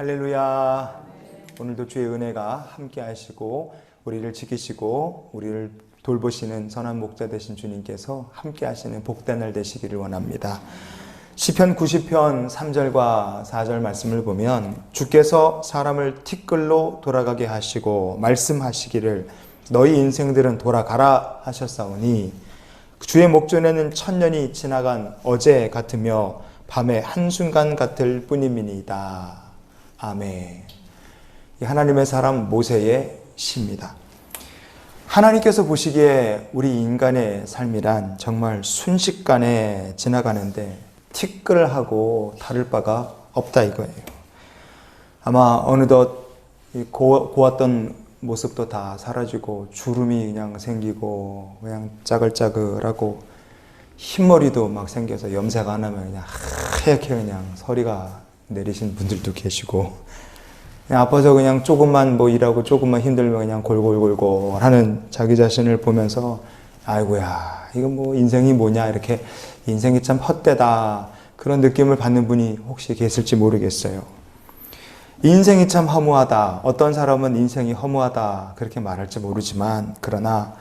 할렐루야. 오늘도 주의 은혜가 함께 하시고 우리를 지키시고 우리를 돌보시는 선한 목자 되신 주님께서 함께 하시는 복된 날 되시기를 원합니다. 시편 90편 3절과 4절 말씀을 보면 주께서 사람을 티끌로 돌아가게 하시고 말씀하시기를 너희 인생들은 돌아가라 하셨사오니 주의 목전에는 천년이 지나간 어제 같으며 밤의 한순간 같을 뿐임이니이다. 아멘. 하나님의 사람 모세의 시입니다. 하나님께서 보시기에 우리 인간의 삶이란 정말 순식간에 지나가는데 티끌하고 다를 바가 없다 이거예요. 아마 어느덧 고왔던 모습도 다 사라지고 주름이 그냥 생기고 그냥 짜글짜글하고 흰머리도 막 생겨서 염색 안 하면 그냥 하얗게 그냥 서리가 내리신 분들도 계시고 그냥 아파서 그냥 조금만 뭐 일하고 조금만 힘들면 그냥 골골골골 하는 자기 자신을 보면서 아이고야 이거 뭐 인생이 뭐냐 이렇게 인생이 참 헛되다 그런 느낌을 받는 분이 혹시 계실지 모르겠어요. 인생이 참 허무하다. 어떤 사람은 인생이 허무하다 그렇게 말할지 모르지만 그러나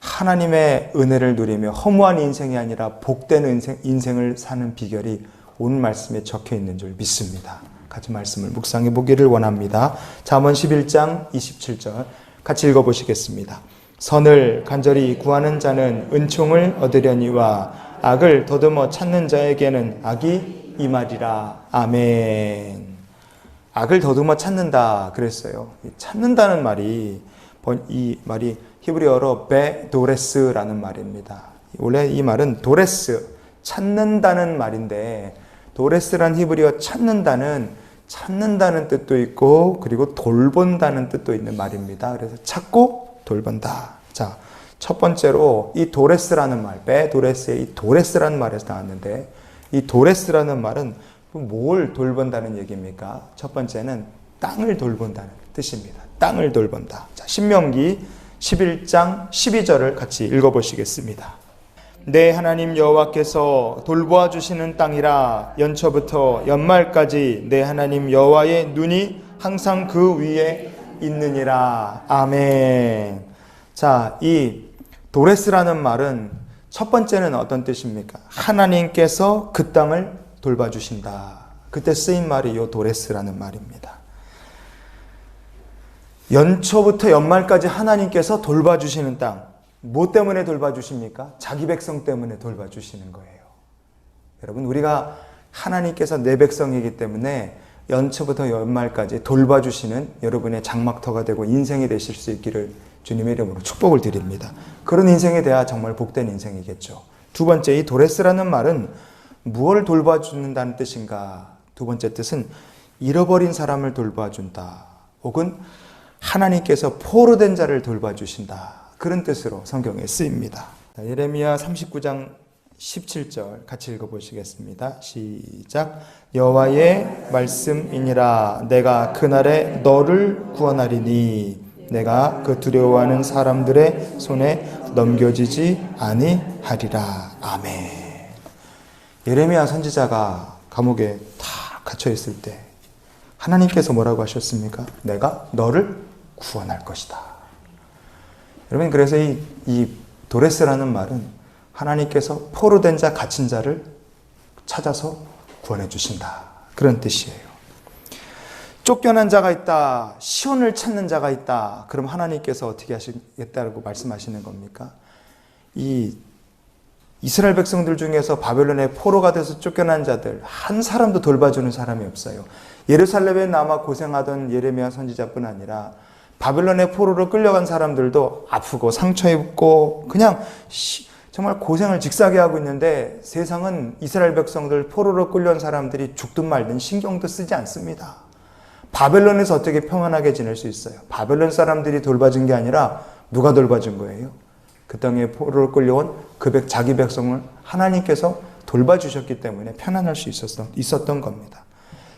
하나님의 은혜를 누리며 허무한 인생이 아니라 복된 인생을 사는 비결이 오늘 말씀에 적혀 있는 줄 믿습니다. 같이 말씀을 묵상해 보기를 원합니다. 잠언 11장 27절 같이 읽어보시겠습니다. 선을 간절히 구하는 자는 은총을 얻으려니와 악을 더듬어 찾는 자에게는 악이 임하리라. 아멘. 악을 더듬어 찾는다 그랬어요. 찾는다는 말이 이 말이 히브리어로 베도레스라는 말입니다. 원래 이 말은 도레스 찾는다는 말인데 도레스란 히브리어 찾는다는 뜻도 있고 그리고 돌본다는 뜻도 있는 말입니다. 그래서 찾고 돌본다. 자, 첫 번째로 이 도레스라는 말, 베도레스의 이 도레스라는 말에서 나왔는데 이 도레스라는 말은 뭘 돌본다는 얘기입니까? 첫 번째는 땅을 돌본다는 뜻입니다. 땅을 돌본다. 자, 신명기 11장 12절을 같이 읽어보시겠습니다. 내 하나님 여호와께서 돌보아 주시는 땅이라 연초부터 연말까지 내 하나님 여호와의 눈이 항상 그 위에 있느니라. 아멘. 자, 이 도레스라는 말은 첫 번째는 어떤 뜻입니까? 하나님께서 그 땅을 돌봐주신다. 그때 쓰인 말이 이 도레스라는 말입니다. 연초부터 연말까지 하나님께서 돌봐주시는 땅. 뭐 때문에 돌봐주십니까? 자기 백성 때문에 돌봐주시는 거예요. 여러분, 우리가 하나님께서 내 백성이기 때문에 연초부터 연말까지 돌봐주시는 여러분의 장막터가 되고 인생이 되실 수 있기를 주님의 이름으로 축복을 드립니다. 그런 인생이 돼야 정말 복된 인생이겠죠. 두 번째, 이 도레스라는 말은 무엇을 돌봐준다는 뜻인가? 두 번째 뜻은 잃어버린 사람을 돌봐준다. 혹은 하나님께서 포로된 자를 돌봐주신다. 그런 뜻으로 성경에 쓰입니다. 예레미야 39장 17절 같이 읽어보시겠습니다. 시작. 여호와의 말씀이니라 내가 그날에 너를 구원하리니 내가 그 두려워하는 사람들의 손에 넘겨지지 아니하리라. 아멘. 예레미야 선지자가 감옥에 다 갇혀 있을 때 하나님께서 뭐라고 하셨습니까? 내가 너를 구원할 것이다. 여러분, 그래서 이 도레스라는 말은 하나님께서 포로된 자, 갇힌 자를 찾아서 구원해 주신다. 그런 뜻이에요. 쫓겨난 자가 있다. 시온을 찾는 자가 있다. 그럼 하나님께서 어떻게 하시겠다고 말씀하시는 겁니까? 이 이스라엘 백성들 중에서 바벨론의 포로가 돼서 쫓겨난 자들 한 사람도 돌봐주는 사람이 없어요. 예루살렘에 남아 고생하던 예레미야 선지자뿐 아니라 바벨론의 포로로 끌려간 사람들도 아프고 상처 입고 그냥 정말 고생을 직사게 하고 있는데 세상은 이스라엘 백성들 포로로 끌려온 사람들이 죽든 말든 신경도 쓰지 않습니다. 바벨론에서 어떻게 평안하게 지낼 수 있어요? 바벨론 사람들이 돌봐준 게 아니라 누가 돌봐준 거예요? 그 땅에 포로로 끌려온 자기 백성을 하나님께서 돌봐주셨기 때문에 편안할 수 있었던 겁니다.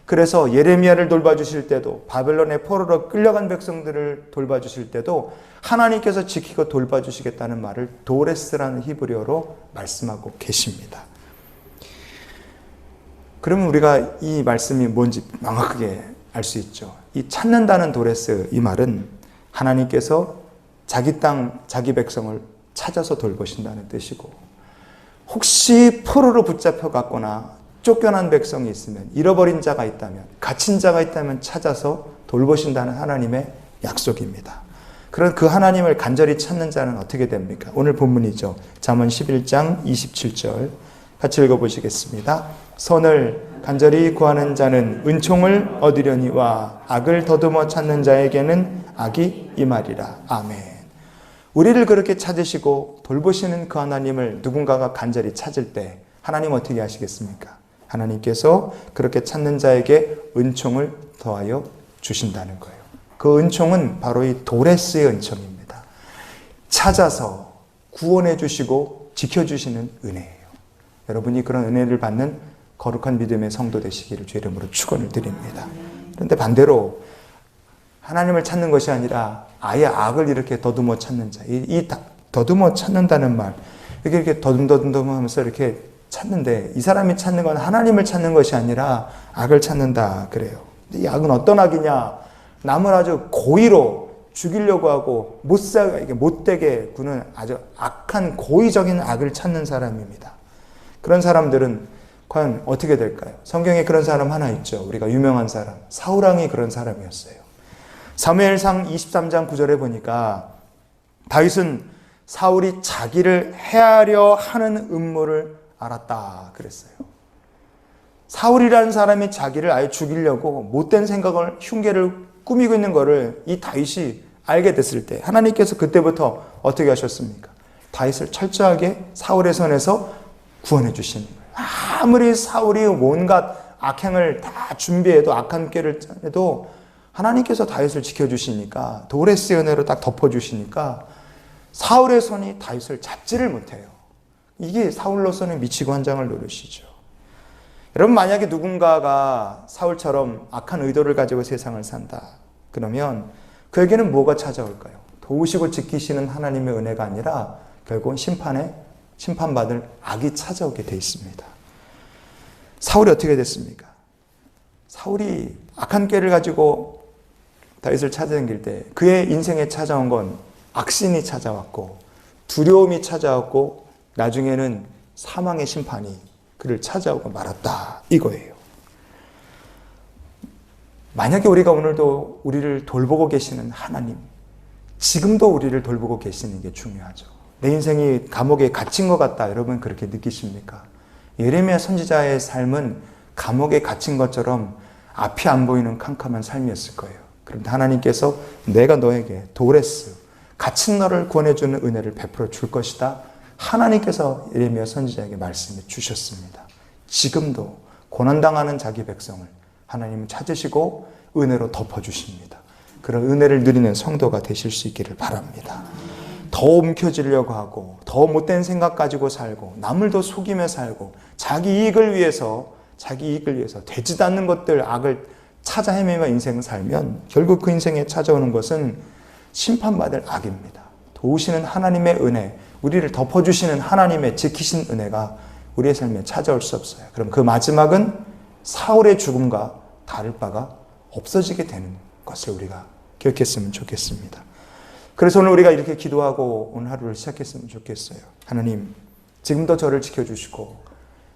그래서 예레미야를 돌봐주실 때도 바벨론의 포로로 끌려간 백성들을 돌봐주실 때도 하나님께서 지키고 돌봐주시겠다는 말을 도레스라는 히브리어로 말씀하고 계십니다. 그러면 우리가 이 말씀이 뭔지 명확하게 알 수 있죠. 이 찾는다는 도레스, 이 말은 하나님께서 자기 땅, 자기 백성을 찾아서 돌보신다는 뜻이고, 혹시 포로로 붙잡혀 갔거나 쫓겨난 백성이 있으면, 잃어버린 자가 있다면, 갇힌 자가 있다면 찾아서 돌보신다는 하나님의 약속입니다. 그런 그 하나님을 간절히 찾는 자는 어떻게 됩니까? 오늘 본문이죠. 잠언 11장 27절 같이 읽어보시겠습니다. 선을 간절히 구하는 자는 은총을 얻으려니와 악을 더듬어 찾는 자에게는 악이 임하리라. 아멘. 우리를 그렇게 찾으시고 돌보시는 그 하나님을 누군가가 간절히 찾을 때 하나님 어떻게 하시겠습니까? 하나님께서 그렇게 찾는 자에게 은총을 더하여 주신다는 거예요. 그 은총은 바로 이 도레스의 은총입니다. 찾아서 구원해 주시고 지켜주시는 은혜예요. 여러분이 그런 은혜를 받는 거룩한 믿음의 성도 되시기를 주 이름으로 축원을 드립니다. 그런데 반대로 하나님을 찾는 것이 아니라 아예 악을 이렇게 더듬어 찾는 자, 이 더듬어 찾는다는 말, 이렇게 더듬더듬 하면서 이렇게 찾는데, 이 사람이 찾는 건 하나님을 찾는 것이 아니라 악을 찾는다 그래요. 이 악은 어떤 악이냐? 남을 아주 고의로 죽이려고 하고 못되게 구는 아주 악한 고의적인 악을 찾는 사람입니다. 그런 사람들은 과연 어떻게 될까요? 성경에 그런 사람 하나 있죠. 우리가 유명한 사람, 사울왕이 그런 사람이었어요. 사무엘상 23장 9절에 보니까 다윗은 사울이 자기를 해하려 하는 음모를 알았다 그랬어요. 사울이라는 사람이 자기를 아예 죽이려고 못된 생각을, 흉계를 꾸미고 있는 것을 이 다윗이 알게 됐을 때 하나님께서 그때부터 어떻게 하셨습니까? 다윗을 철저하게 사울의 손에서 구원해 주시는 거예요. 아무리 사울이 온갖 악행을 다 준비해도, 악한 꾀를 짜도 하나님께서 다윗을 지켜주시니까, 도레스의 은혜로 딱 덮어주시니까 사울의 손이 다윗을 잡지를 못해요. 이게 사울로서는 미치고 한장을 노릇이죠. 여러분, 만약에 누군가가 사울처럼 악한 의도를 가지고 세상을 산다 그러면 그에게는 뭐가 찾아올까요? 도우시고 지키시는 하나님의 은혜가 아니라 결국은 심판받을 악이 찾아오게 돼 있습니다. 사울이 어떻게 됐습니까? 사울이 악한 꾀를 가지고 다윗을 찾아다닐 때 그의 인생에 찾아온 건 악신이 찾아왔고, 두려움이 찾아왔고, 나중에는 사망의 심판이 그를 찾아오고 말았다 이거예요. 만약에 우리가 오늘도 우리를 돌보고 계시는 하나님, 지금도 우리를 돌보고 계시는 게 중요하죠. 내 인생이 감옥에 갇힌 것 같다, 여러분 그렇게 느끼십니까? 예레미야 선지자의 삶은 감옥에 갇힌 것처럼 앞이 안 보이는 캄캄한 삶이었을 거예요. 그런데 하나님께서 내가 너에게 도레스, 갇힌 너를 구원해주는 은혜를 베풀어 줄 것이다, 하나님께서 예레미야 선지자에게 말씀해 주셨습니다. 지금도 고난당하는 자기 백성을 하나님은 찾으시고 은혜로 덮어주십니다. 그런 은혜를 누리는 성도가 되실 수 있기를 바랍니다. 더 움켜쥐려고 하고, 더 못된 생각 가지고 살고, 남을 더 속이며 살고, 자기 이익을 위해서 되지도 않는 것들, 악을 찾아 헤매며 인생을 살면 결국 그 인생에 찾아오는 것은 심판받을 악입니다. 도우시는 하나님의 은혜, 우리를 덮어주시는 하나님의 지키신 은혜가 우리의 삶에 찾아올 수 없어요. 그럼 그 마지막은 사울의 죽음과 다를 바가 없어지게 되는 것을 우리가 기억했으면 좋겠습니다. 그래서 오늘 우리가 이렇게 기도하고 오늘 하루를 시작했으면 좋겠어요. 하나님, 지금도 저를 지켜주시고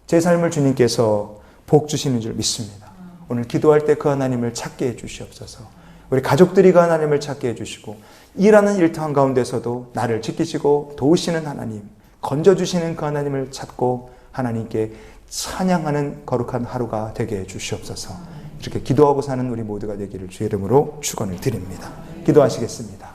제 삶을 주님께서 복 주시는 줄 믿습니다. 오늘 기도할 때 그 하나님을 찾게 해주시옵소서. 우리 가족들이 그 하나님을 찾게 해주시고, 일하는 일터한 가운데서도 나를 지키시고 도우시는 하나님, 건져주시는 그 하나님을 찾고 하나님께 찬양하는 거룩한 하루가 되게 해주시옵소서. 이렇게 기도하고 사는 우리 모두가 되기를 주의 이름으로 축원을 드립니다. 기도하시겠습니다.